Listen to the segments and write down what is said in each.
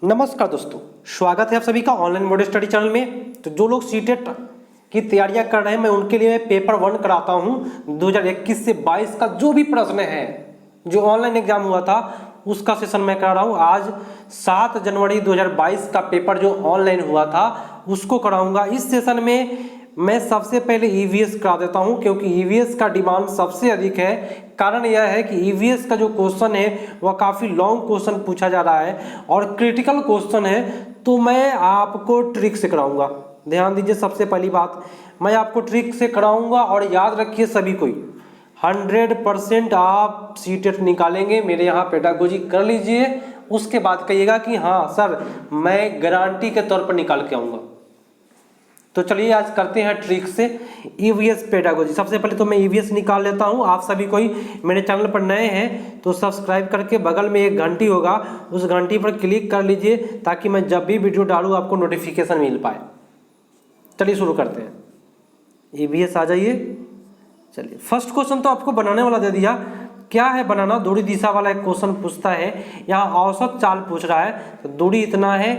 नमस्कार दोस्तों, स्वागत है आप सभी का ऑनलाइन मॉडल स्टडी चैनल में। तो जो लोग सीटेट की तैयारियां कर रहे हैं, मैं उनके लिए पेपर 1 कराता हूं। 2021 से 22 का जो भी प्रश्न है, जो ऑनलाइन एग्जाम हुआ था उसका सेशन मैं करा रहा हूं। आज 7 जनवरी 2022 का पेपर जो ऑनलाइन हुआ था उसको कराऊंगा। इस सेशन में मैं सबसे पहले ईवीएस करा देता हूं, क्योंकि ईवीएस का डिमांड सबसे अधिक है। कारण यह है कि ईवीएस का जो क्वेश्चन है वह काफ़ी लॉन्ग क्वेश्चन पूछा जा रहा है और क्रिटिकल क्वेश्चन है, तो मैं आपको ट्रिक से कराऊंगा। ध्यान दीजिए, सबसे पहली बात मैं आपको ट्रिक से कराऊंगा। और याद रखिए सभी कोई 100% आप सीटेट निकालेंगे। मेरे यहाँ पेडागोजी कर लीजिए, उसके बाद कहिएगा कि हाँ सर मैं गारंटी के तौर पर निकाल के आऊँगा। तो चलिए आज करते हैं ट्रिक से ईवीएस पेडागोजी। सबसे पहले तो मैं ईवीएस निकाल लेता हूं। आप सभी कोई मेरे चैनल पर नए हैं तो सब्सक्राइब करके बगल में एक घंटी होगा, उस घंटी पर क्लिक कर लीजिए ताकि मैं जब भी वीडियो डालूं आपको नोटिफिकेशन मिल पाए। चलिए शुरू करते हैं। ईवीएस आ जाइए। चलिए फर्स्ट क्वेश्चन तो आपको बनाने वाला दे दिया। क्या है बनाना? दूरी दिशा वाला एक क्वेश्चन पूछता है। यहाँ औसत चाल पूछ रहा है, तो दूरी इतना है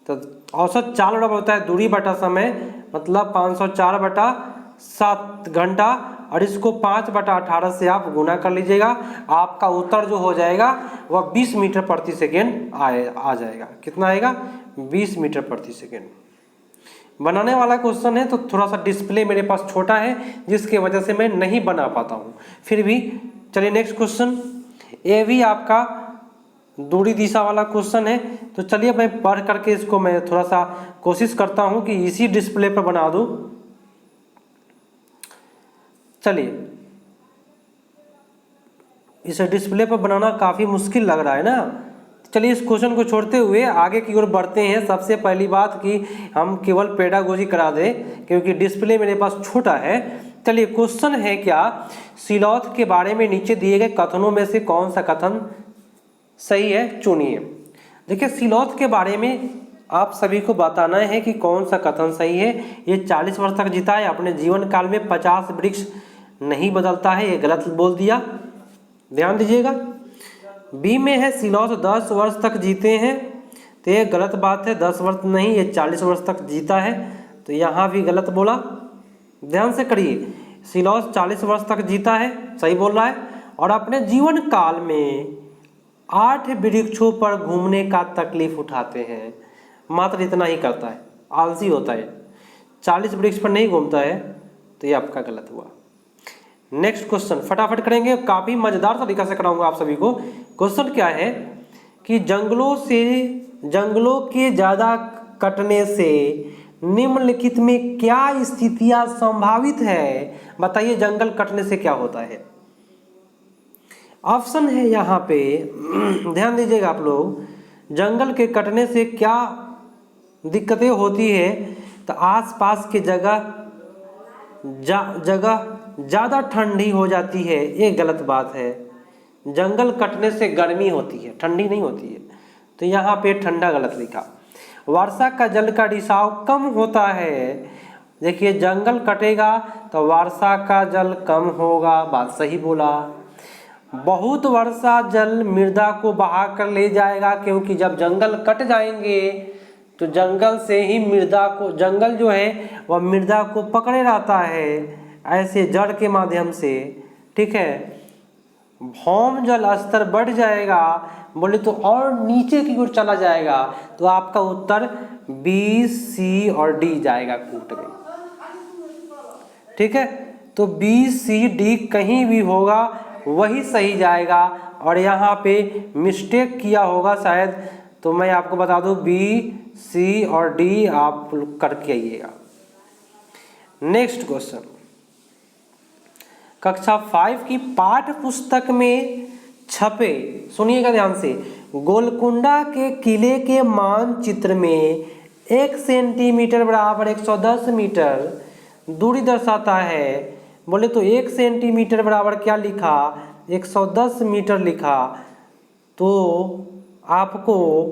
तो औसत चाल बराबर होता है दूरी बटा समय, मतलब 504/7 घंटा, और इसको 5/18 से आप गुना कर लीजिएगा। आपका उत्तर जो हो जाएगा वह 20 मीटर प्रति सेकेंड आ जाएगा। कितना आएगा? 20 मीटर प्रति सेकेंड। बनाने वाला क्वेश्चन है तो थोड़ा सा डिस्प्ले मेरे पास छोटा है जिसकी वजह से मैं नहीं बना पाता हूँ। फिर भी चलिए नेक्स्ट क्वेश्चन। ये भी आपका दूरी दिशा वाला क्वेश्चन है, तो चलिए मैं पढ़ करके इसको मैं थोड़ा सा कोशिश करता हूं कि इसी डिस्प्ले पर बना दूं। चलिए इसे डिस्प्ले पर बनाना काफ़ी मुश्किल लग रहा है ना। चलिए इस क्वेश्चन को छोड़ते हुए आगे की ओर बढ़ते हैं। सबसे पहली बात कि हम केवल पेडागोजी करा दें क्योंकि डिस्प्ले मेरे पास छोटा है। चलिए क्वेश्चन है क्या, सिलौट के बारे में नीचे दिए गए कथनों में से कौन सा कथन सही है, चुनिए। देखिए सिलौट के बारे में आप सभी को बताना है कि कौन सा कथन सही है। ये 40 वर्ष तक जीता है, अपने जीवन काल में 50 वृक्ष नहीं बदलता है, ये गलत बोल दिया। ध्यान दीजिएगा। बी में है सिलौट 10 वर्ष तक जीते हैं, तो ये गलत बात है। 10 वर्ष नहीं, ये 40 वर्ष तक जीता है, तो यहाँ भी गलत बोला। ध्यान से करिए, सिलौट 40 वर्ष तक जीता है, सही बोल रहा है, और अपने जीवन काल में 8 वृक्षों पर घूमने का तकलीफ उठाते हैं। मात्र इतना ही करता है, आलसी होता है, 40 वृक्ष पर नहीं घूमता है, तो ये आपका गलत हुआ। नेक्स्ट क्वेश्चन फटाफट करेंगे, काफ़ी मज़ेदार तरीका से कराऊंगा आप सभी को। क्वेश्चन क्या है कि जंगलों के ज़्यादा कटने से निम्नलिखित में क्या स्थितियां संभावित है? बताइए जंगल कटने से क्या होता है। ऑप्शन है यहाँ पे, ध्यान दीजिएगा आप लोग। जंगल के कटने से क्या दिक्कतें होती है? तो आसपास की जगह ज़्यादा ठंडी हो जाती है, ये गलत बात है। जंगल कटने से गर्मी होती है, ठंडी नहीं होती है, तो यहाँ पे ठंडा गलत लिखा। वर्षा का जल का रिसाव कम होता है। देखिए जंगल कटेगा तो वर्षा का जल कम होगा, बात सही बोला। बहुत वर्षा जल मृदा को बहा कर ले जाएगा, क्योंकि जब जंगल कट जाएंगे तो जंगल से ही मृदा को, जंगल जो है वह मृदा को पकड़े रहता है ऐसे जड़ के माध्यम से, ठीक है। भौम जल स्तर बढ़ जाएगा, बोले तो और नीचे की ओर चला जाएगा, तो आपका उत्तर बी, सी और डी जाएगा कूट में, ठीक है। तो बी, सी, डी कहीं भी होगा वही सही जाएगा, और यहाँ पे मिस्टेक किया होगा शायद, तो मैं आपको बता दूं बी, सी और डी आप करके आइएगा। नेक्स्ट क्वेश्चन, कक्षा 5 की पाठ्य पुस्तक में छपे, सुनिएगा ध्यान से, गोलकुंडा के किले के मानचित्र में 1 सेंटीमीटर बराबर 110 मीटर दूरी दर्शाता है। बोले तो 1 सेंटीमीटर बराबर क्या लिखा? 110 मीटर लिखा, तो आपको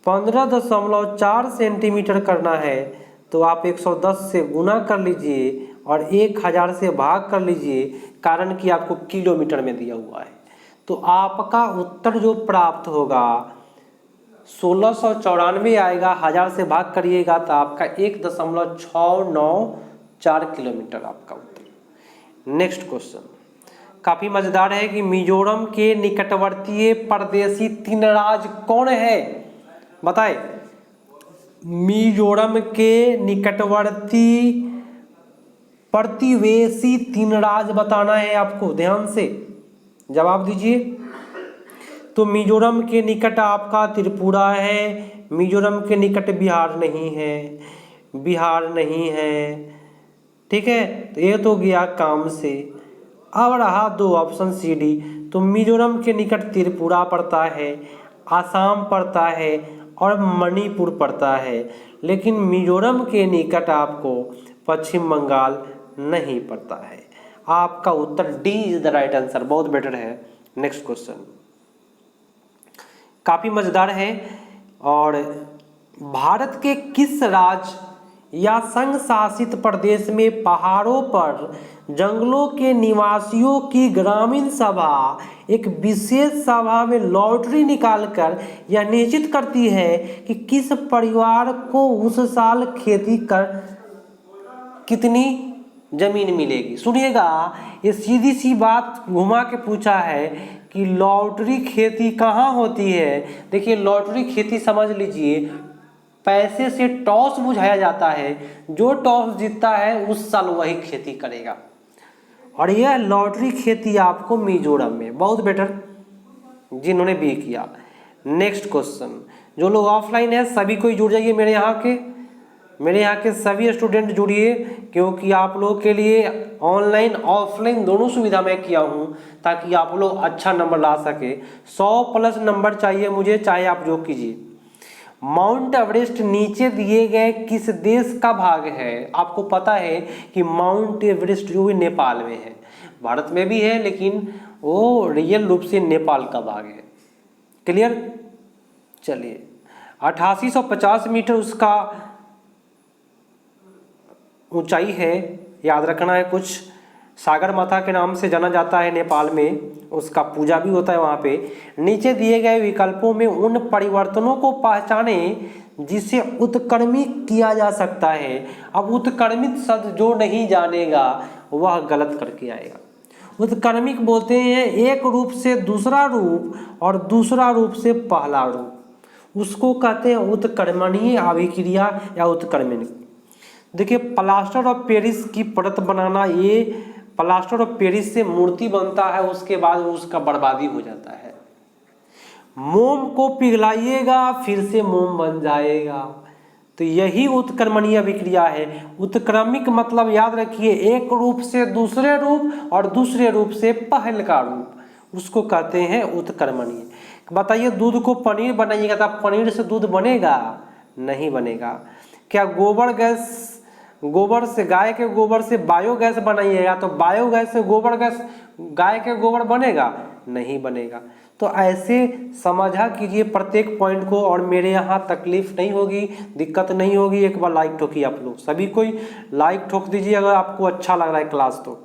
15.4 सेंटीमीटर करना है, तो आप 110 से गुना कर लीजिए और 1000 से भाग कर लीजिए, कारण कि आपको किलोमीटर में दिया हुआ है। तो आपका उत्तर जो प्राप्त होगा 1694 आएगा, 1000 से भाग करिएगा तो आपका 1.694 किलोमीटर आपका उत्तर। नेक्स्ट क्वेश्चन काफी मजेदार है कि मिजोरम के निकटवर्तीय परदेशी 3 राज्य कौन है, बताए। मिजोरम के निकटवर्ती प्रतिवेशी 3 राज्य बताना है आपको, ध्यान से जवाब दीजिए। तो मिजोरम के निकट आपका त्रिपुरा है, मिजोरम के निकट बिहार नहीं है, बिहार नहीं है, ठीक है। तो ये तो गया काम से। अब रहा 2 ऑप्शन सी डी। तो मिजोरम के निकट त्रिपुरा पड़ता है, आसाम पड़ता है और मणिपुर पड़ता है, लेकिन मिजोरम के निकट आपको पश्चिम बंगाल नहीं पड़ता है। आपका उत्तर D is the right answer, बहुत बेटर है। नेक्स्ट क्वेश्चन काफी मजेदार है। और भारत के किस राज्य या संघ शासित प्रदेश में पहाड़ों पर जंगलों के निवासियों की ग्रामीण सभा एक विशेष सभा में लॉटरी निकालकर यह निश्चित करती है कि किस परिवार को उस साल खेती कर कितनी जमीन मिलेगी। सुनिएगा, ये सीधी सी बात घुमा के पूछा है कि लॉटरी खेती कहाँ होती है। देखिए लॉटरी खेती समझ लीजिए, पैसे से टॉस बुझाया जाता है, जो टॉस जीतता है उस साल वही खेती करेगा। और यह लॉटरी खेती आपको मिजोरम में, बहुत बेटर जिन्होंने भी किया। नेक्स्ट क्वेश्चन, जो लोग ऑफलाइन है सभी कोई जुड़ जाइए, मेरे यहाँ के सभी स्टूडेंट जुड़िए, क्योंकि आप लोगों के लिए ऑनलाइन ऑफलाइन दोनों सुविधा मैं किया हूँ ताकि आप लोग अच्छा नंबर ला सके। 100+ नंबर चाहिए मुझे, चाहे आप जो कीजिए। माउंट एवरेस्ट नीचे दिए गए किस देश का भाग है। आपको पता है कि माउंट एवरेस्ट जो भी नेपाल में है, भारत में भी है लेकिन वो रियल रूप से नेपाल का भाग है। क्लियर, चलिए 8850 मीटर उसका ऊंचाई है, याद रखना है। कुछ सागर माता के नाम से जाना जाता है नेपाल में, उसका पूजा भी होता है वहाँ पे। नीचे दिए गए विकल्पों में उन परिवर्तनों को पहचाने जिसे उत्क्रमित किया जा सकता है। अब उत्क्रमित शब्द जो नहीं जानेगा वह गलत करके आएगा। उत्क्रमिक बोलते हैं एक रूप से दूसरा रूप और दूसरा रूप से पहला रूप, उसको कहते हैं उत्क्रमणीय अभिक्रिया या उत्क्रमणिक। देखिए प्लास्टर ऑफ पेरिस की परत बनाना, ये प्लास्टर ऑफ पेरिस से मूर्ति बनता है, उसके बाद उसका बर्बादी हो जाता है। मोम को पिघलाइएगा फिर से मोम बन जाएगा, तो यही उत्क्रमणीय अभिक्रिया है। उत्क्रमिक मतलब याद रखिए एक रूप से दूसरे रूप और दूसरे रूप से पहले का रूप, उसको कहते हैं उत्क्रमणीय। बताइए दूध को पनीर बनाइएगा तो पनीर से दूध बनेगा? नहीं बनेगा। क्या गोबर से गाय के गोबर से बायोगैस बनाइएगा तो बायोगैस से गोबर गैस गाय के गोबर बनेगा? नहीं बनेगा। तो ऐसे समझा कीजिए प्रत्येक पॉइंट को, और मेरे यहाँ तकलीफ नहीं होगी, दिक्कत नहीं होगी। एक बार लाइक ठोकिए आप लोग, सभी कोई लाइक ठोक दीजिए अगर आपको अच्छा लग रहा है क्लास तो।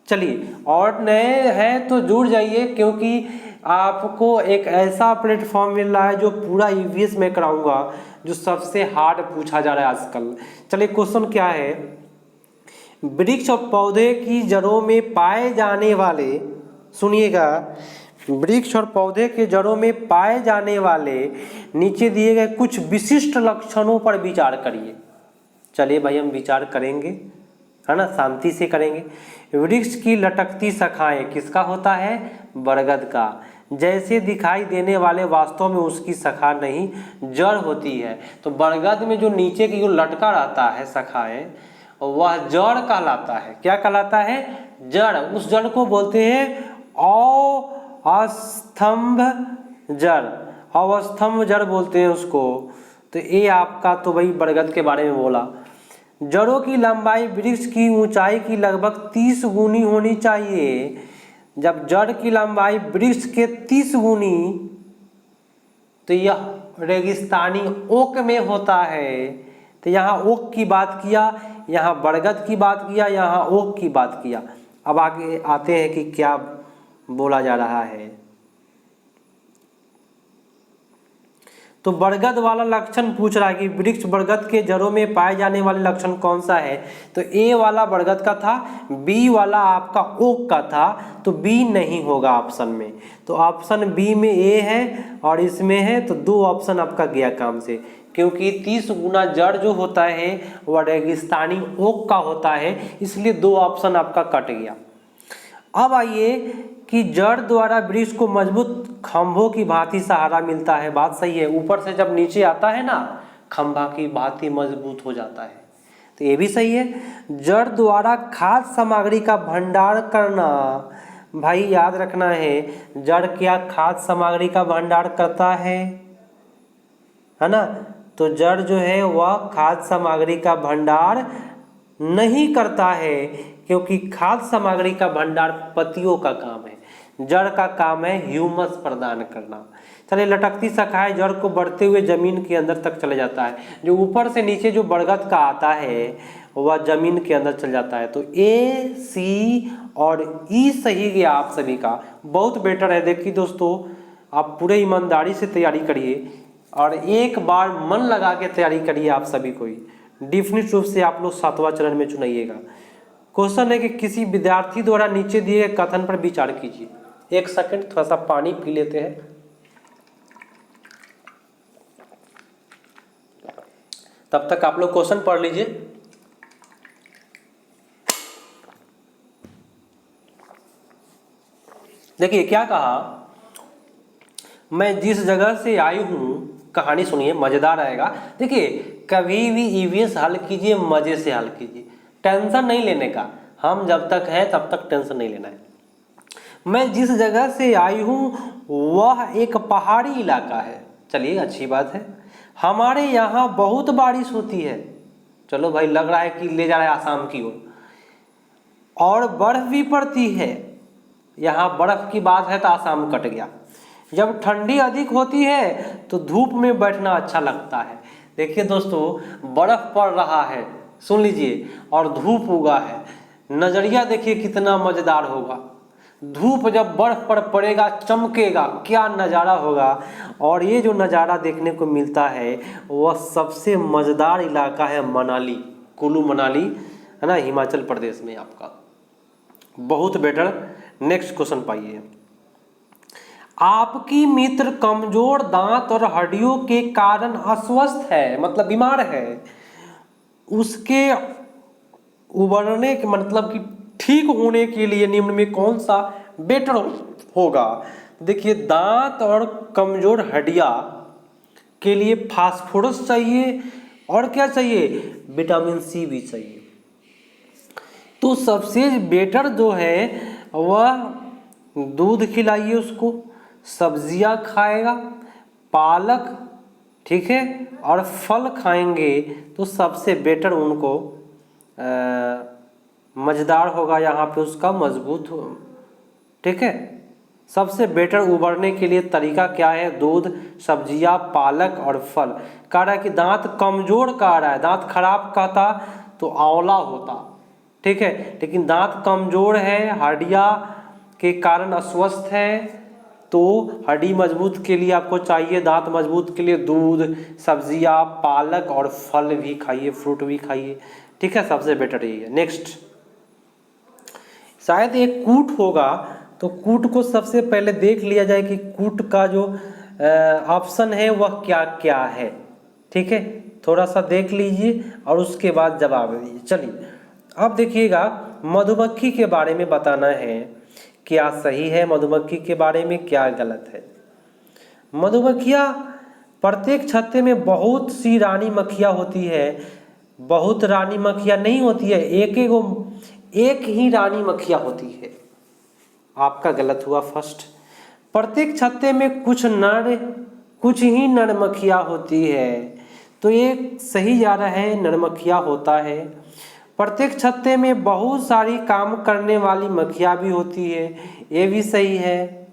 चलिए, और नए हैं तो जुड़ जाइए, क्योंकि आपको एक ऐसा प्लेटफॉर्म मिल रहा है जो पूरा ईवीएस में कराऊंगा, जो सबसे हार्ड पूछा जा रहा है आजकल। चलिए क्वेश्चन क्या है, वृक्ष और पौधे की जड़ों में पाए जाने वाले, सुनिएगा, वृक्ष और पौधे के जड़ों में पाए जाने वाले नीचे दिए गए कुछ विशिष्ट लक्षणों पर विचार करिए। चलिए भाई हम विचार करेंगे, है ना, शांति से करेंगे। वृक्ष की लटकती शाखाएं किसका होता है? बरगद का। जैसे दिखाई देने वाले वास्तव में उसकी शाखा नहीं, जड़ होती है। तो बरगद में जो नीचे की जो लटका रहता है शाखाएं, वह जड़ कहलाता है। क्या कहलाता है? जड़। उस जड़ को बोलते हैं अस्तंभ जड़, अवस्तंभ जड़ बोलते हैं उसको। तो ये आपका तो भाई बरगद के बारे में बोला। जड़ों की लंबाई वृक्ष की ऊंचाई की लगभग 30 गुनी होनी चाहिए। जब जड़ की लंबाई वृक्ष के 30 गुनी, तो यह रेगिस्तानी ओक में होता है। तो यहाँ ओक की बात किया, यहाँ बरगद की बात किया, यहाँ ओक की बात किया। अब आगे आते हैं कि क्या बोला जा रहा है। तो बरगद वाला लक्षण पूछ रहा है कि वृक्ष बरगद के जड़ों में पाए जाने वाले लक्षण कौन सा है, तो ए वाला बरगद का था, बी वाला आपका ओक का था, तो बी नहीं होगा ऑप्शन में। तो ऑप्शन बी में ए है और इसमें है, तो 2 ऑप्शन आपका गया काम से, क्योंकि 30 गुना जड़ जो होता है वह रेगिस्तानी ओक का होता है, इसलिए 2 ऑप्शन आपका कट गया। अब आइए कि जड़ द्वारा वृक्ष को मजबूत खंभों की भांति सहारा मिलता है। बात सही है, ऊपर से जब नीचे आता है ना खंभा की भांति मजबूत हो जाता है, तो ये भी सही है। जड़ द्वारा खाद्य सामग्री का भंडार करना, भाई याद रखना है, जड़ क्या खाद्य सामग्री का भंडार करता है ना? तो जड़ जो है वह खाद्य सामग्री का भंडार नहीं करता है, क्योंकि खाद्य सामग्री का भंडार पत्तियों का काम है, जड़ का काम है ह्यूमस प्रदान करना। चलिए, लटकती शाखाएं जड़ को बढ़ते हुए जमीन के अंदर तक चले जाता है, जो ऊपर से नीचे जो बरगद का आता है वह जमीन के अंदर चल जाता है। तो ए, सी और ई सही गया आप सभी का, बहुत बेटर है। देखिए दोस्तों, आप पूरे ईमानदारी से तैयारी करिए और एक बार मन लगा के तैयारी करिए। आप सभी को डिफिनिट रूप से आप लोग 7वां चरण में चुनाइएगा। क्वेश्चन है कि किसी विद्यार्थी द्वारा नीचे दिए गए कथन पर विचार कीजिए। 1 सेकंड, थोड़ा सा पानी पी लेते हैं। तब तक आप लोग क्वेश्चन पढ़ लीजिए। देखिए क्या कहा, मैं जिस जगह से आई हूं, कहानी सुनिए, मजेदार आएगा। देखिए, कभी भी ईवीएस हल कीजिए, मजे से हल कीजिए, टेंशन नहीं लेने का। हम जब तक है तब तक टेंशन नहीं लेना है। मैं जिस जगह से आई हूं वह एक पहाड़ी इलाका है। चलिए, अच्छी बात है। हमारे यहाँ बहुत बारिश होती है। चलो भाई, लग रहा है कि ले जा रहा है आसाम की ओर। और बर्फ भी पड़ती है। यहाँ बर्फ की बात है तो आसाम कट गया। जब ठंडी अधिक होती है तो धूप में बैठना अच्छा लगता है। देखिए दोस्तों, बर्फ पड़ रहा है, सुन लीजिए, और धूप उगा है, नजरिया देखिए कितना मजेदार होगा। धूप जब बर्फ पर पड़ेगा, चमकेगा, क्या नज़ारा होगा। और ये जो नज़ारा देखने को मिलता है वह सबसे मज़ेदार इलाका है मनाली, कुल्लू मनाली, है ना, हिमाचल प्रदेश में आपका। बहुत बेटर। नेक्स्ट क्वेश्चन पाइए। आपकी मित्र कमजोर दांत और हड्डियों के कारण अस्वस्थ है, मतलब बीमार है। उसके उबरने के मतलब कि ठीक होने के लिए निम्न में कौन सा बेटर होगा? देखिए, दांत और कमजोर हड्डियां के लिए फास्फोरस चाहिए और क्या चाहिए? विटामिन सी भी चाहिए। तो सबसे बेटर जो है वह दूध खिलाइए उसको, सब्जियां खाएगा, पालक, ठीक है, और फल खाएंगे तो सबसे बेटर उनको मज़ेदार होगा, यहाँ पे उसका मजबूत हो, ठीक है। सबसे बेटर उबरने के लिए तरीका क्या है? दूध, सब्जियां, पालक और फल। कह रहा है कि दांत कमजोर कह रहा है, दांत खराब कहता तो आंवला होता, ठीक है, लेकिन दांत कमजोर है, हड्डियां के कारण अस्वस्थ है, तो हड्डी मजबूत के लिए आपको चाहिए, दांत मजबूत के लिए दूध, सब्जियां, पालक और फल भी खाइए, फ्रूट भी खाइए, ठीक है, सबसे बेटर यही है। नेक्स्ट, शायद एक कूट होगा, तो कूट को सबसे पहले देख लिया जाए कि कूट का जो ऑप्शन है वह क्या क्या है, ठीक है, थोड़ा सा देख लीजिए और उसके बाद जवाब दीजिए। चलिए, अब देखिएगा, मधुमक्खी के बारे में बताना है, क्या सही है मधुमक्खी के बारे में, क्या गलत है। मधुमक्खियाँ, प्रत्येक छत्ते में बहुत सी रानी मक्खियाँ होती है, बहुत रानी मक्खियाँ नहीं होती है, एक ही रानी मक्खियाँ होती है। आपका गलत हुआ फर्स्ट। प्रत्येक छत्ते में कुछ ही नर मक्खियाँ होती है, तो ये सही जा रहा है, नर मक्खियाँ होता है। प्रत्येक छत्ते में बहुत सारी काम करने वाली मक्खियाँ भी होती है, ये भी सही है।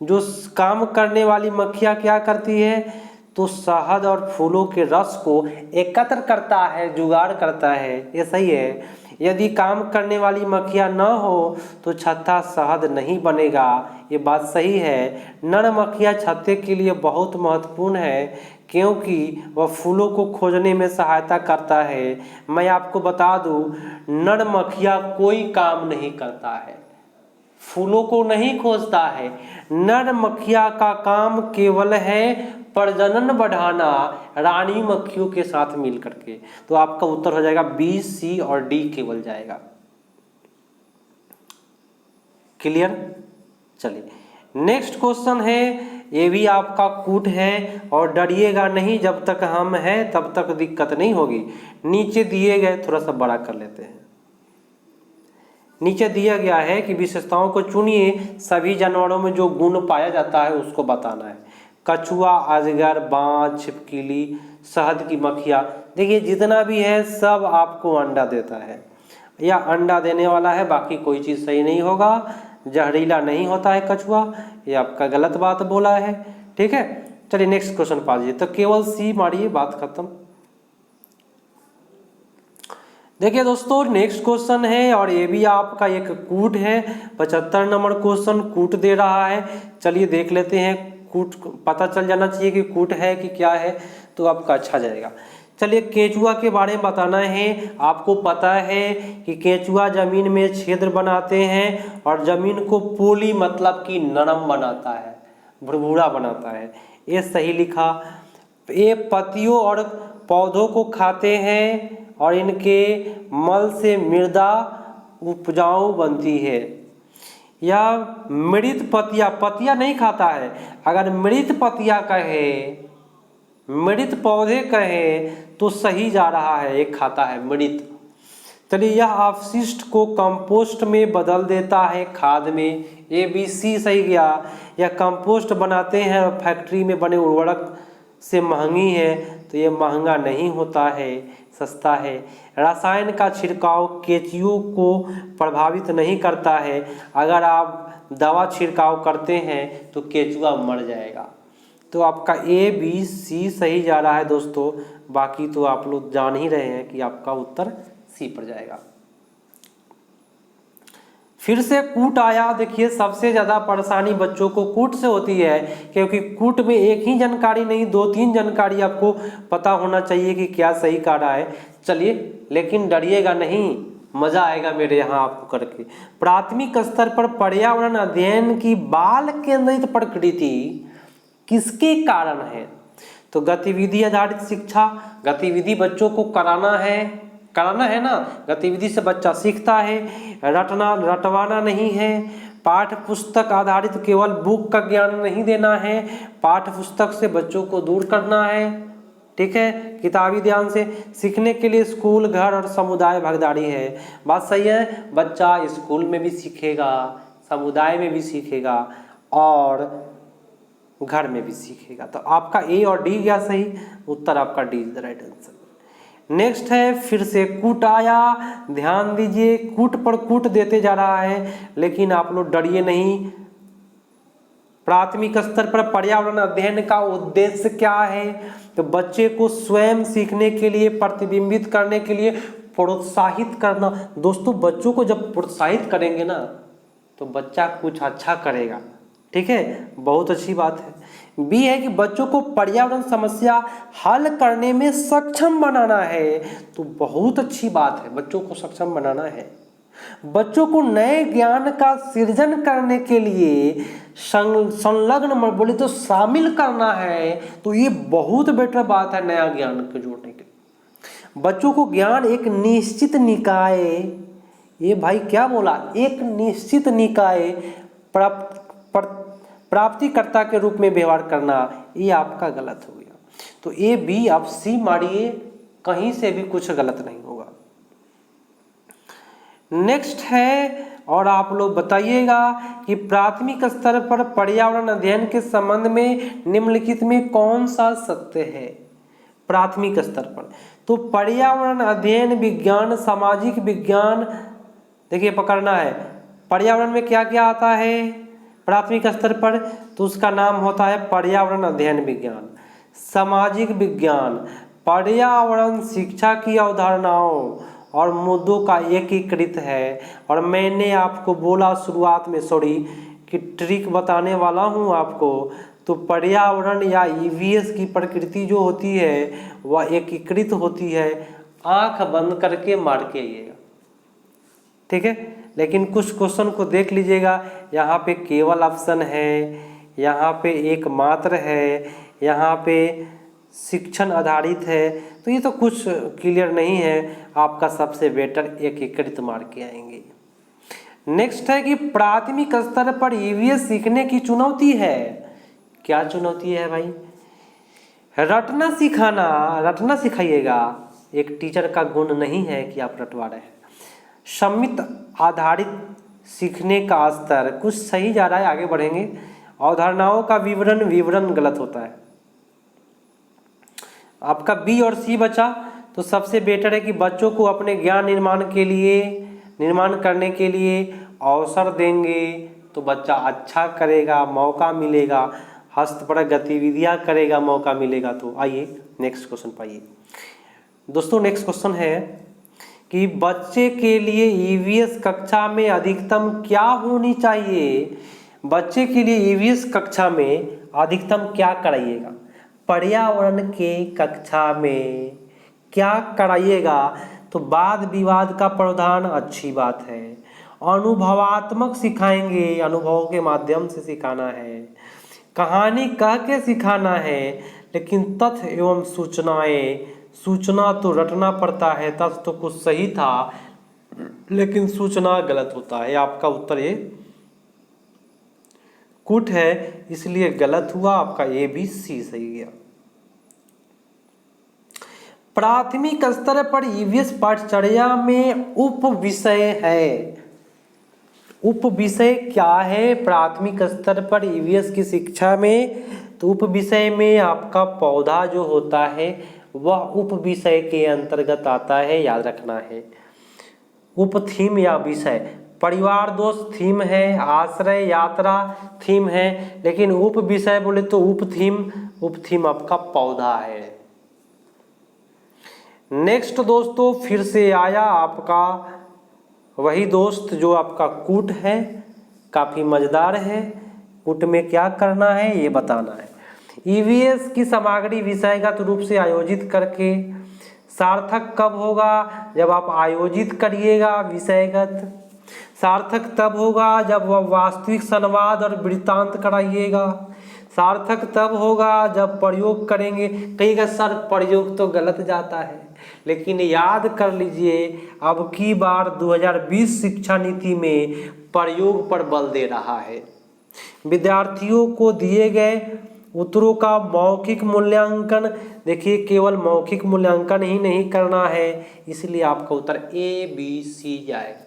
जो काम करने वाली मक्खियाँ क्या करती है? तो शहद और फूलों के रस को एकत्र करता है, जुगाड़ करता है, ये सही है। यदि काम करने वाली मक्खियाँ न हो तो छत्ता शहद नहीं बनेगा। ये बात सही है। नर मक्खियाँ छत्ते के लिए बहुत महत्वपूर्ण है क्योंकि वह फूलों को खोजने में सहायता करता है। मैं आपको बता दूं, नर मक्खियाँ कोई काम नहीं करता है, फूलों को नहीं खोजता है। नर मक्खियाँ का काम केवल है प्रजनन बढ़ाना रानी मक्खियों के साथ मिल करके। तो आपका उत्तर हो जाएगा बी, सी और डी केवल जाएगा। क्लियर? चलिए नेक्स्ट क्वेश्चन है, ये भी आपका कूट है और डरिएगा नहीं, जब तक हम हैं तब तक दिक्कत नहीं होगी। नीचे दिए गए, थोड़ा सा बड़ा कर लेते हैं। नीचे दिया गया है कि विशेषताओं को चुनिए, सभी जानवरों में जो गुण पाया जाता है उसको बताना है। कछुआ, अजगर, बाज, छिपकली, शहद की मक्खियाँ। देखिए जितना भी है सब आपको अंडा देता है या अंडा देने वाला है, बाकी कोई चीज़ सही नहीं होगा। जहरीला नहीं होता है कछुआ, ये आपका गलत बात बोला है। ठीक है, चलिए नेक्स्ट क्वेश्चन पाइए। तो केवल सी मारिए, बात खत्म। देखिए दोस्तों नेक्स्ट क्वेश्चन है और ये भी आपका एक कूट है। 75 नंबर क्वेश्चन कूट दे रहा है। चलिए देख लेते हैं, कूट पता चल जाना चाहिए कि कूट है कि क्या है, तो आपका अच्छा जाएगा। चलिए केंचुआ के बारे में बताना है। आपको पता है कि केंचुआ जमीन में छिद्र बनाते हैं और जमीन को पोली मतलब कि नरम बनाता है, भुरभुरा बनाता है। ये सही लिखा। ये पत्तियों और पौधों को खाते हैं और इनके मल से मृदा उपजाऊ बनती है। या मृत पत्तियाँ, पत्तियाँ नहीं खाता है, अगर मृत पत्तियाँ कहे, मृत पौधे कहे तो सही जा रहा है, एक खाता है मृत। चलिए यह अपशिष्ट को कंपोस्ट में बदल देता है खाद में। ए बी सी सही गया। यह कंपोस्ट बनाते हैं और फैक्ट्री में बने उर्वरक से महंगी है, तो ये महंगा नहीं होता है, सस्ता है। रसायन का छिड़काव केंचुओं को प्रभावित नहीं करता है। अगर आप दवा छिड़काव करते हैं तो केंचुआ मर जाएगा। तो आपका ए बी सी सही जा रहा है दोस्तों, बाकी तो आप लोग जान ही रहे हैं कि आपका उत्तर सी पर जाएगा। फिर से कूट आया। देखिए सबसे ज़्यादा परेशानी बच्चों को कूट से होती है, क्योंकि कूट में एक ही जानकारी नहीं, 2-3 जानकारी आपको पता होना चाहिए कि क्या सही कह रहा है। चलिए लेकिन डरिएगा नहीं, मज़ा आएगा मेरे यहाँ आपको करके। प्राथमिक स्तर पर पर्यावरण अध्ययन की बाल केंद्रित प्रकृति किसके कारण है? तो गतिविधि आधारित शिक्षा, गतिविधि बच्चों को कराना है ना, गतिविधि से बच्चा सीखता है, रटवाना नहीं है। पाठ्य पुस्तक आधारित, केवल बुक का ज्ञान नहीं देना है, पाठ्य पुस्तक से बच्चों को दूर करना है। ठीक है, किताबी ध्यान से सीखने के लिए स्कूल, घर और समुदाय भागीदारी है। बात सही है, बच्चा स्कूल में भी सीखेगा, समुदाय में भी सीखेगा और घर में भी सीखेगा। तो आपका ए और डी गया सही, उत्तर आपका D is the right answer. Next है, फिर से कूट आया। ध्यान दीजिए, कूट पर कूट देते जा रहा है, लेकिन आप लोग डरिए नहीं। प्राथमिक स्तर पर पर्यावरण अध्ययन का उद्देश्य क्या है? तो बच्चे को स्वयं सीखने के लिए, प्रतिबिंबित करने के लिए प्रोत्साहित करना। दोस्तों बच्चों को जब प्रोत्साहित करेंगे ना तो बच्चा कुछ अच्छा करेगा। ठीक है, बहुत अच्छी बात है। बी है कि बच्चों को पर्यावरण समस्या हल करने में सक्षम बनाना है। तो बहुत अच्छी बात है, बच्चों को सक्षम बनाना है। बच्चों को नए ज्ञान का सृजन करने के लिए संलग्न बोले तो शामिल करना है। तो ये बहुत बेटर बात है, नया ज्ञान को जोड़ने के लिए। बच्चों को ज्ञान एक निश्चित निकाय, ये भाई क्या बोला, एक निश्चित निकाय प्राप्तिकर्ता के रूप में व्यवहार करना, ये आपका गलत हो गया। तो ए बी आप सी मारिए, कहीं से भी कुछ गलत नहीं होगा। नेक्स्ट है, और आप लोग बताइएगा कि प्राथमिक स्तर पर पर्यावरण अध्ययन के संबंध में निम्नलिखित में कौन सा सत्य है? प्राथमिक स्तर पर तो पर्यावरण अध्ययन विज्ञान, सामाजिक विज्ञान, देखिए पकड़ना है। पर्यावरण में क्या क्या आता है प्राथमिक स्तर पर? तो उसका नाम होता है पर्यावरण अध्ययन विज्ञान। सामाजिक विज्ञान पर्यावरण शिक्षा की अवधारणाओं और मुद्दों का एकीकृत है। और मैंने आपको बोला शुरुआत में कि ट्रिक बताने वाला हूँ आपको। तो पर्यावरण या ईवीएस की प्रकृति जो होती है वह एकीकृत होती है। आंख बंद करके मार के आइएगा, ठीक है। लेकिन कुछ क्वेश्चन को देख लीजिएगा, यहाँ पे केवल ऑप्शन है, यहाँ पे एक मात्र है, यहाँ पे शिक्षण आधारित है, तो ये तो कुछ क्लियर नहीं है। आपका सबसे बेटर एकीकृत मार के आएंगे। नेक्स्ट है कि प्राथमिक स्तर पर ईवीएस सीखने की चुनौती है। क्या चुनौती है भाई? रटना सिखाना, रटना सिखाइएगा। एक टीचर का गुण नहीं है कि आप रटवा रहे हैं। सम्मित आधारित सीखने का स्तर कुछ सही जा रहा है, आगे बढ़ेंगे। अवधारणाओं का विवरण गलत होता है। आपका बी और सी बचा, तो सबसे बेटर है कि बच्चों को अपने ज्ञान निर्माण करने के लिए अवसर देंगे तो बच्चा अच्छा करेगा, मौका मिलेगा, हस्तपरक गतिविधियां करेगा, मौका मिलेगा। तो आइए नेक्स्ट क्वेश्चन पाइए दोस्तों। नेक्स्ट क्वेश्चन है कि बच्चे के लिए ईवीएस कक्षा में अधिकतम क्या होनी चाहिए? बच्चे के लिए ईवीएस कक्षा में अधिकतम क्या कराइएगा? पर्यावरण के कक्षा में क्या कराइएगा? तो वाद विवाद का प्रावधान, अच्छी बात है। अनुभवात्मक सिखाएंगे, अनुभवों के माध्यम से सिखाना है। कहानी कह के सिखाना है, लेकिन तथ्य एवं सूचना तो रटना पड़ता है। तथ्य तो कुछ सही था लेकिन सूचना गलत होता है। आपका उत्तर ये कुट है, इसलिए गलत हुआ। आपका ए बी सी सही गया। प्राथमिक स्तर पर ईवीएस पाठचर्या में उप विषय है। उप विषय क्या है प्राथमिक स्तर पर ईवीएस की शिक्षा में? तो उप विषय में आपका पौधा जो होता है वह उप विषय के अंतर्गत आता है, याद रखना है। उप थीम या विषय, परिवार दोस्त थीम है, आश्रय यात्रा थीम है, लेकिन उप विषय बोले तो उप थीम आपका पौधा है। नेक्स्ट दोस्तों, फिर से आया आपका वही दोस्त जो आपका कूट है, काफी मजेदार है। कूट में क्या करना है ये बताना है। ईवीएस की सामग्री विषयगत रूप से आयोजित करके। सार्थक कब होगा? जब आप आयोजित करिएगा विषयगत। सार्थक तब होगा जब वह वास्तविक संवाद और वृत्तांत कराइएगा। सार्थक तब होगा जब प्रयोग करेंगे। कहीं सर प्रयोग तो गलत जाता है, लेकिन याद कर लीजिए अब की बार 2020 शिक्षा नीति में प्रयोग पर बल दे रहा है। विद्यार्थियों को दिए गए उत्तरों का मौखिक मूल्यांकन, देखिए केवल मौखिक मूल्यांकन ही नहीं करना है, इसलिए आपका उत्तर ए बी सी जाएगा।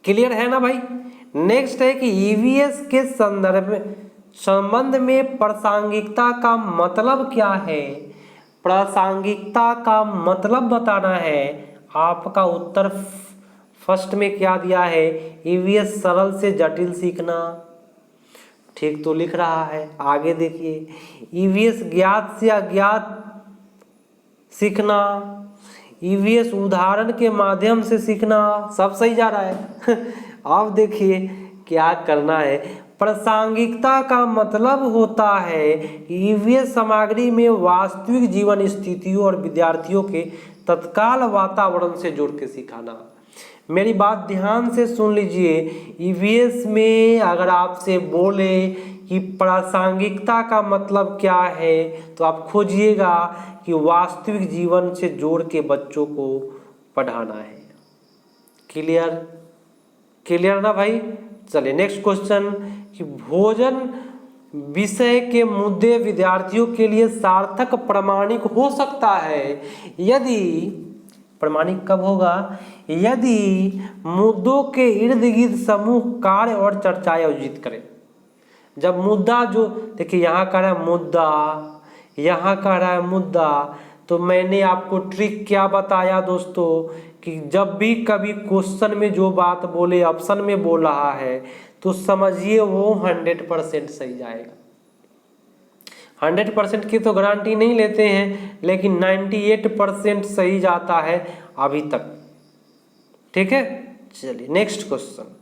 क्लियर है ना भाई? नेक्स्ट है कि ईवीएस के संबंध में प्रासंगिकता का मतलब क्या है? प्रासंगिकता का मतलब बताना है। आपका उत्तर फर्स्ट में क्या दिया है? ईवीएस सरल से जटिल सीखना, ठीक तो लिख रहा है। आगे देखिए, ईवीएस ज्ञात से अज्ञात सीखना, ईवीएस उदाहरण के माध्यम से सीखना, सब सही जा रहा है। अब देखिए क्या करना है। प्रासंगिकता का मतलब होता है कि ईवीएस सामग्री में वास्तविक जीवन स्थितियों और विद्यार्थियों के तत्काल वातावरण से जोड़ के सिखाना। मेरी बात ध्यान से सुन लीजिए। ईवीएस में अगर आपसे बोले कि प्रासंगिकता का मतलब क्या है, तो आप खोजिएगा कि वास्तविक जीवन से जोड़ के बच्चों को पढ़ाना है। क्लियर ना भाई? चलिए नेक्स्ट क्वेश्चन कि भोजन विषय के मुद्दे विद्यार्थियों के लिए सार्थक प्रामाणिक हो सकता है यदि, प्रामाणिक कब होगा? यदि मुद्दों के इर्द गिर्द समूह कार्य और चर्चाएं आयोजित करें। जब मुद्दा जो देखिए यहाँ कह रहा है मुद्दा, यहाँ कह रहा है मुद्दा, तो मैंने आपको ट्रिक क्या बताया दोस्तों कि जब भी कभी क्वेश्चन में जो बात बोले ऑप्शन में बोल रहा है तो समझिए वो 100% सही जाएगा। 100% की तो गारंटी नहीं लेते हैं, लेकिन 98% सही जाता है अभी तक। ठीक है, चलिए नेक्स्ट क्वेश्चन।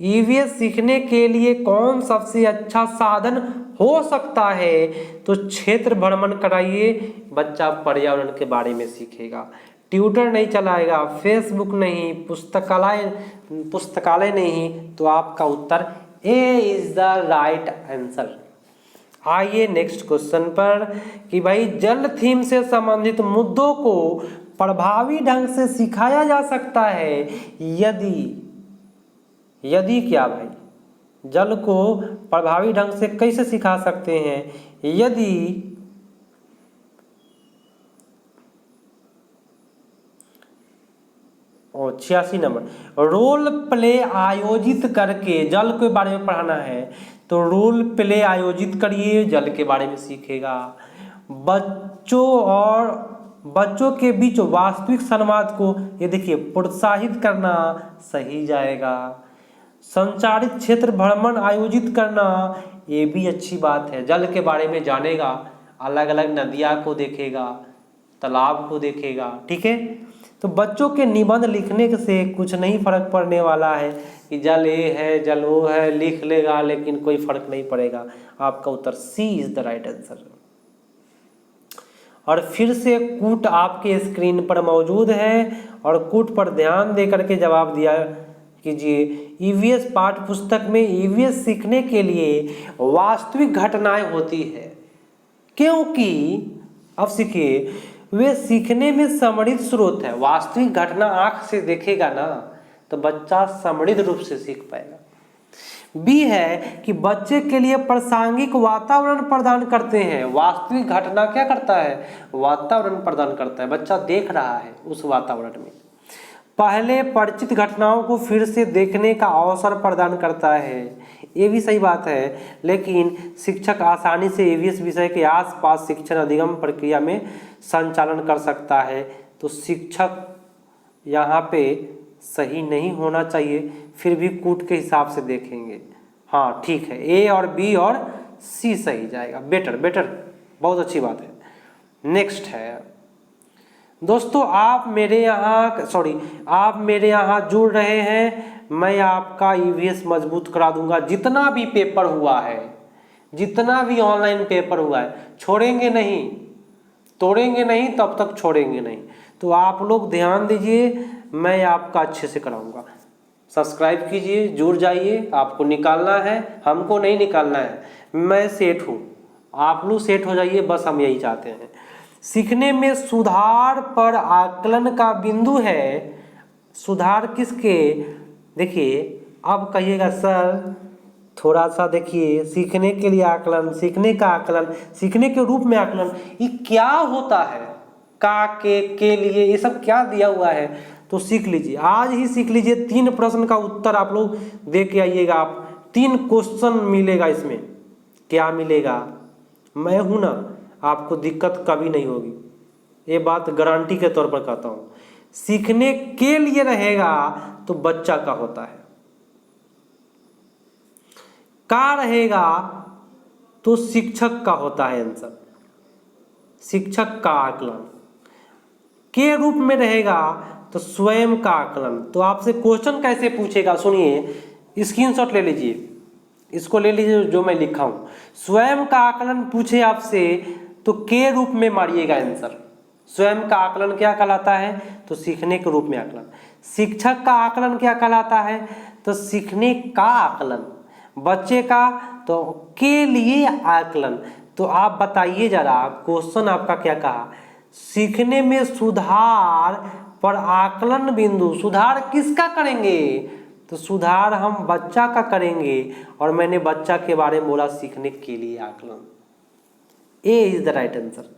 ईवीएस सीखने के लिए कौन सबसे अच्छा साधन हो सकता है? तो क्षेत्र भ्रमण कराइए, बच्चा पर्यावरण के बारे में सीखेगा। ट्यूटर नहीं चलाएगा, फेसबुक नहीं, पुस्तकालय नहीं, तो आपका उत्तर ए इज द राइट आंसर। आइए नेक्स्ट क्वेश्चन पर कि भाई जल थीम से संबंधित मुद्दों को प्रभावी ढंग से सिखाया जा सकता है यदि क्या भाई, जल को प्रभावी ढंग से कैसे सिखा सकते हैं? यदि और 86 नंबर, रोल प्ले आयोजित करके जल के बारे में पढ़ाना है, तो रोल प्ले आयोजित करिए, जल के बारे में सीखेगा। बच्चों के बीच वास्तविक संवाद को ये देखिए प्रोत्साहित करना सही जाएगा। संचारित क्षेत्र भ्रमण आयोजित करना, ये भी अच्छी बात है, जल के बारे में जानेगा, अलग अलग नदियाँ को देखेगा, तालाब को देखेगा। ठीक है, तो बच्चों के निबंध लिखने से कुछ नहीं फर्क पड़ने वाला है कि जल ये है जल वो है, लिख लेगा लेकिन कोई फर्क नहीं पड़ेगा। आपका उत्तर सी इज द राइट आंसर। और फिर से कूट आपके स्क्रीन पर मौजूद है और कूट पर ध्यान दे करके जवाब दिया कीजिए। ईवीएस पाठ्य पुस्तक में ईवीएस सीखने के लिए वास्तविक घटनाएं होती है, क्योंकि अब सीखिए वे सीखने में समृद्ध स्रोत है। वास्तविक घटना आंख से देखेगा ना तो बच्चा समृद्ध रूप से सीख पाएगा। बी है कि बच्चे के लिए प्रासंगिक वातावरण प्रदान करते हैं। वास्तविक घटना क्या करता है? वातावरण प्रदान करता है, बच्चा देख रहा है उस वातावरण में। पहले परिचित घटनाओं को फिर से देखने का अवसर प्रदान करता है, ये भी सही बात है, लेकिन शिक्षक आसानी से ईवीएस विषय के आसपास शिक्षण अधिगम प्रक्रिया में संचालन कर सकता है। तो शिक्षक यहाँ पे सही नहीं होना चाहिए, फिर भी कूट के हिसाब से देखेंगे। हाँ ठीक है, ए और बी और सी सही जाएगा। बेटर, बहुत अच्छी बात है। नेक्स्ट है दोस्तों, आप मेरे यहाँ जुड़ रहे हैं, मैं आपका ईवीएस मजबूत करा दूंगा। जितना भी पेपर हुआ है, जितना भी ऑनलाइन पेपर हुआ है, छोड़ेंगे नहीं, तोड़ेंगे नहीं, तब तक छोड़ेंगे नहीं। तो आप लोग ध्यान दीजिए, मैं आपका अच्छे से कराऊंगा। सब्सक्राइब कीजिए, जुड़ जाइए, आपको निकालना है, हमको नहीं निकालना है। मैं सेठ हूँ, आप लोग सेठ हो जाइए, बस हम यही चाहते हैं। सीखने में सुधार पर आकलन का बिंदु है। सुधार किसके? देखिए अब कहिएगा सर थोड़ा सा देखिए, सीखने के लिए आकलन, सीखने का आकलन, सीखने के रूप में आकलन, ये क्या होता है? का के लिए ये सब क्या दिया हुआ है? तो सीख लीजिए, आज ही सीख लीजिए। 3 प्रश्न का उत्तर आप लोग दे के आइएगा। आप 3 क्वेश्चन मिलेगा इसमें। क्या मिलेगा? मैं हूं ना, आपको दिक्कत कभी नहीं होगी, ये बात गारंटी के तौर पर कहता हूं। सीखने के लिए रहेगा तो बच्चा का होता है, का रहेगा तो शिक्षक का होता है आंसर। शिक्षक का आकलन के रूप में रहेगा तो स्वयं का आकलन। तो आपसे क्वेश्चन कैसे पूछेगा सुनिए, स्क्रीनशॉट ले लीजिए, इसको ले लीजिए जो मैं लिखा हूं। स्वयं का आकलन पूछे आपसे तो के रूप में मारिएगा आंसर। स्वयं का आकलन क्या कहलाता है? तो सीखने के रूप में आकलन। शिक्षक का आकलन क्या कहलाता है? तो सीखने का आकलन। बच्चे का तो के लिए आकलन। तो आप बताइए जरा, क्वेश्चन आपका क्या कहा? सीखने में सुधार पर आकलन बिंदु। सुधार किसका करेंगे? तो सुधार हम बच्चा का करेंगे, और मैंने बच्चा के बारे में बोला सीखने के लिए आकलन। ए इज द राइट आंसर।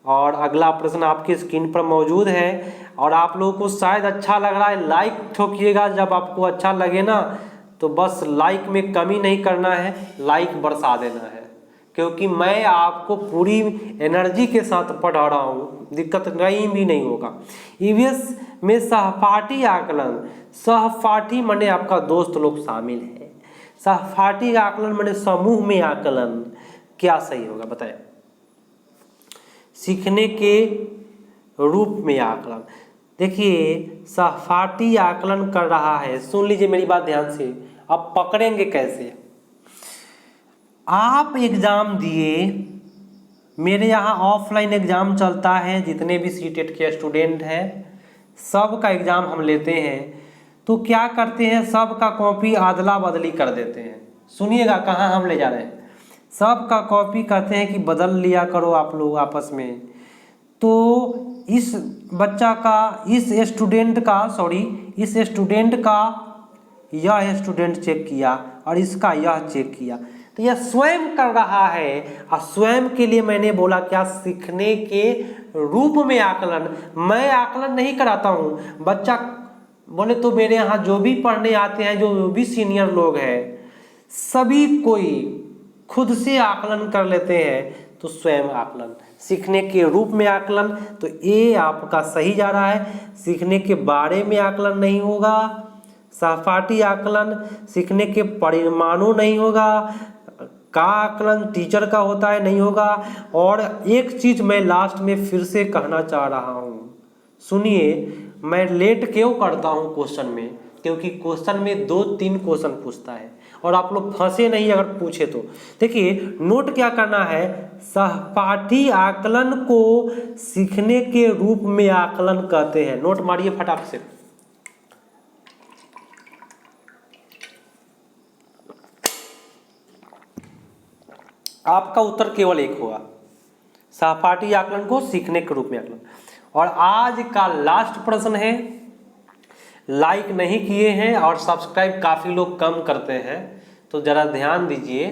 और अगला प्रश्न आपकी स्क्रीन पर मौजूद है, और आप लोगों को शायद अच्छा लग रहा है, लाइक ठोकिएगा। जब आपको अच्छा लगे ना तो बस लाइक में कमी नहीं करना है, लाइक बरसा देना है, क्योंकि मैं आपको पूरी एनर्जी के साथ पढ़ा रहा हूँ, दिक्कत कहीं भी नहीं होगा। ईवीएस में सहपाठी आकलन, सहपाठी माने आपका दोस्त लोग शामिल है, सहपाठी आकलन माने समूह में आकलन। क्या सही होगा बताएं? सीखने के रूप में आकलन। देखिए सहपाठी आकलन कर रहा है, सुन लीजिए मेरी बात ध्यान से। अब पकड़ेंगे कैसे? आप एग्जाम दिए, मेरे यहाँ ऑफलाइन एग्जाम चलता है, जितने भी सीटेट के स्टूडेंट हैं सब का एग्जाम हम लेते हैं। तो क्या करते हैं, सब का कॉपी अदला बदली कर देते हैं। सुनिएगा कहाँ हम ले जा रहे हैं। सब का कॉपी कहते हैं कि बदल लिया करो आप लोग आपस में। तो इस बच्चा का, इस स्टूडेंट का यह स्टूडेंट चेक किया और इसका यह चेक किया, तो यह स्वयं कर रहा है। और स्वयं के लिए मैंने बोला क्या, सीखने के रूप में आकलन। मैं आकलन नहीं कराता हूँ। बच्चा बोले तो मेरे यहाँ जो भी पढ़ने आते हैं, जो भी सीनियर लोग हैं, सभी कोई खुद से आकलन कर लेते हैं। तो स्वयं आकलन, सीखने के रूप में आकलन, तो ये आपका सही जा रहा है। सीखने के बारे में आकलन नहीं होगा, सहपाठी आकलन, सीखने के परिमाणों नहीं होगा, का आकलन टीचर का होता है नहीं होगा। और एक चीज मैं लास्ट में फिर से कहना चाह रहा हूँ, सुनिए। मैं लेट क्यों करता हूँ क्वेश्चन में, क्योंकि क्वेश्चन में 2-3 क्वेश्चन पूछता है और आप लोग फंसे नहीं अगर पूछे तो। देखिए नोट क्या करना है, सहपाठी आकलन को सीखने के रूप में आकलन कहते हैं। नोट मारिए फटाक से। आपका उत्तर केवल एक होगा, सहपाठी आकलन को सीखने के रूप में आकलन। और आज का लास्ट प्रश्न है, लाइक नहीं किए हैं और सब्सक्राइब काफ़ी लोग कम करते हैं, तो ज़रा ध्यान दीजिए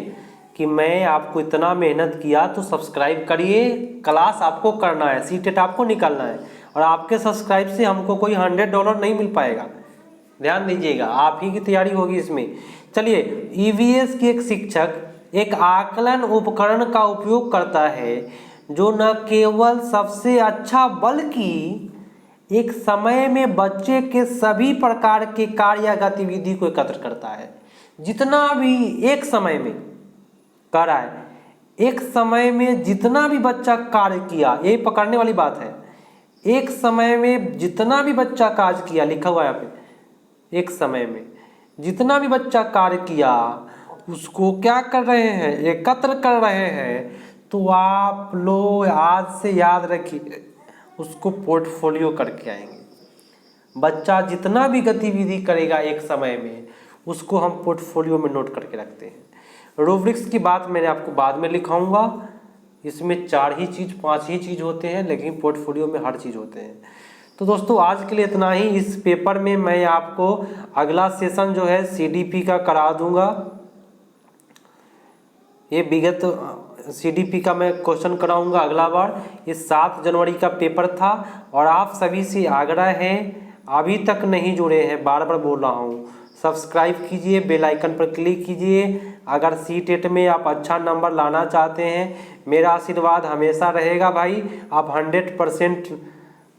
कि मैं आपको इतना मेहनत किया तो सब्सक्राइब करिए। क्लास आपको करना है, सीटेट आपको निकालना है, और आपके सब्सक्राइब से हमको कोई $100 नहीं मिल पाएगा। ध्यान दीजिएगा, आप ही की तैयारी होगी इसमें। चलिए, ईवीएस के एक शिक्षक एक आकलन उपकरण का उपयोग करता है जो न केवल सबसे अच्छा बल्कि एक समय में बच्चे के सभी प्रकार के कार्य या गतिविधि को एकत्र करता है। जितना भी एक समय में कर रहा है, एक समय में जितना भी बच्चा कार्य किया, ये पकड़ने वाली बात है। एक समय में जितना भी बच्चा कार्य किया, लिखा हुआ है यहाँ पे, एक समय में जितना भी बच्चा कार्य किया उसको क्या कर रहे हैं, एकत्र कर रहे हैं। तो आप लोग आज से याद रखिए, उसको पोर्टफोलियो करके आएंगे। बच्चा जितना भी गतिविधि करेगा एक समय में, उसको हम पोर्टफोलियो में नोट करके रखते हैं। रूब्रिक्स की बात मैंने आपको बाद में लिखाऊंगा, इसमें 4 ही चीज़ 5 ही चीज़ होते हैं, लेकिन पोर्टफोलियो में हर चीज़ होते हैं। तो दोस्तों आज के लिए इतना ही। इस पेपर में मैं आपको अगला सेशन जो है CDP का करा दूंगा। ये विगत CDP का मैं क्वेश्चन कराऊंगा अगला बार। ये 7 जनवरी का पेपर था और आप सभी से आग्रह है, अभी तक नहीं जुड़े हैं, बार बार बोल रहा हूँ, सब्सक्राइब कीजिए, बेल आइकन पर क्लिक कीजिए। अगर सीटेट में आप अच्छा नंबर लाना चाहते हैं, मेरा आशीर्वाद हमेशा रहेगा भाई। आप 100%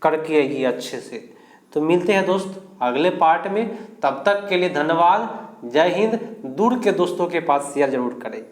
करके आइए अच्छे से। तो मिलते हैं दोस्त अगले पार्ट में, तब तक के लिए धन्यवाद। जय हिंद। दूर के दोस्तों के पास शेयर जरूर करें।